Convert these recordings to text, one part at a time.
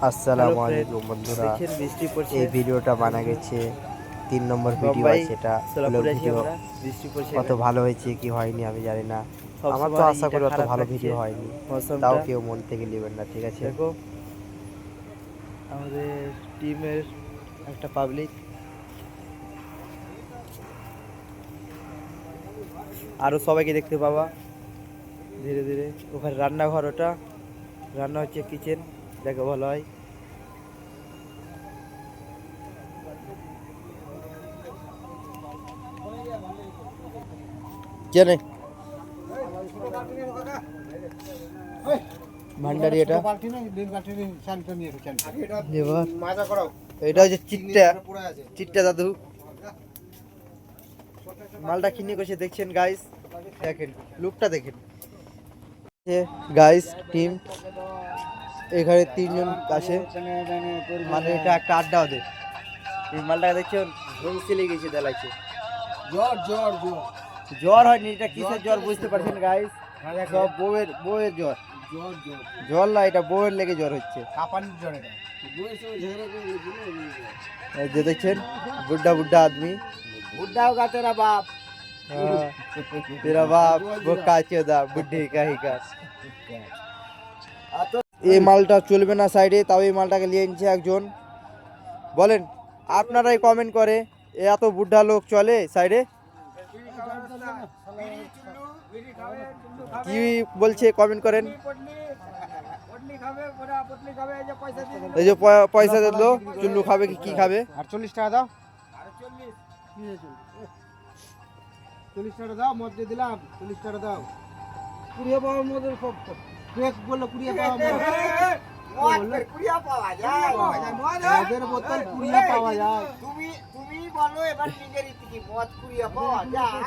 আসসালামু আলাইকুম বন্ধুরা, এই ভিডিওটা বানা গেছে 3 নম্বর ভিডিও আছে, এটা ভিডিও কত ভালো হয়েছে কি হয়নি আমি জানি না। আমার তো আশা করি অত ভালো ভিডিও হয়নি, তাও কেউ মন থেকে নেবেন না, ঠিক আছে? দেখো আমাদের টিমের একটা পাবলিক, আরো সবাইকে দেখতে পাবা ধীরে ধীরে। ওখানে রান্নাঘর, ওটা রান্না হচ্ছে, কিচেন, দেখো ভালো হয়। জানে ভান্ডারি, এটা এটা হচ্ছে চিট্টা দাদু। মালটা কিনে কষে দেখছেন গাইস, দেখেন লুকটা দেখেন গাইস। টিম এখানে 3 জন আছে, মানে এটা একটা আড্ডা ওদের। এই মালটাকে দেখছেন হুমসিলে গেছে, দেলাইছে। জ্বর জ্বর জ্বর জ্বর হয়নি, এটা কিসের জ্বর বুঝতে পারছেন গাইস? সব বউয়ের জ্বর। জ্বর না, এটা বউয়ের লেগে জ্বর হচ্ছে, কাঁপানির জ্বর। এটা এই যে দেখছেন বুड्ढा बुड्ढा आदमी, बुड्ढा होगा तेरा बाप, तेरा बाप वो काचेदा बुड्ढी का ही का। এই মালটা চলবে না সাইডে, তাও এই মালটাকে নিয়ে নিচ্ছে একজন। বলেন আপনারাই কমেন্ট করে, এত বুड्ढा লোক চলে সাইডে? কি বলছে কমেন্ট করেন। এই যে পয়সা দিল, চুল্লু খাবে কি খাবে? 48 টাকা দাও, 40 টাকা দাও, মদ দিয়ে দিলাম, 40 টাকা দাও। কুড়িয়ে পাওয়া মদের বললো, কুড়িয়ে পাওয়া পাওয়া যায়, মদের বোতল কুড়িয়ে পাওয়া যায়। তুমি বলো এবার নিজের কি মদ কুড়িয়ে পাওয়া যায়?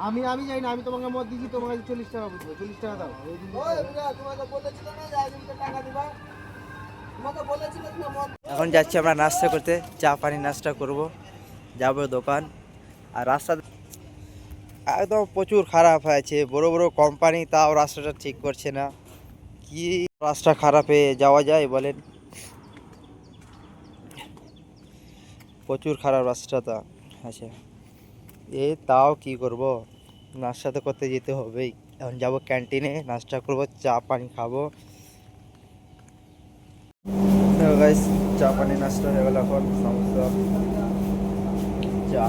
আমি জানি না, আমি তোমাকে মদ দিছি, তোমাকে 40 টাকা বুঝবো, 40 টাকা দাও। এখন যাচ্ছি আমরা নাস্তা করতে, চা পানি নাস্তা করব, যাবো দোকান। আর রাস্তা একদম প্রচুর খারাপ হয়েছে, বড় বড় কোম্পানি তাও রাস্তাটা ঠিক করছে না। কি রাস্তা খারাপে যাওয়া যায় বলেন? প্রচুর খারাপ রাস্তাটা আছে। তাও কি করব, নাস্তা তো করতে যেতে হবেই। এখন যাব ক্যান্টিনে, নাস্তা করব, চা পানি খাবো। গাইস চা পানি নাস্তা হয়ে গেল, এখন সমস্যা চা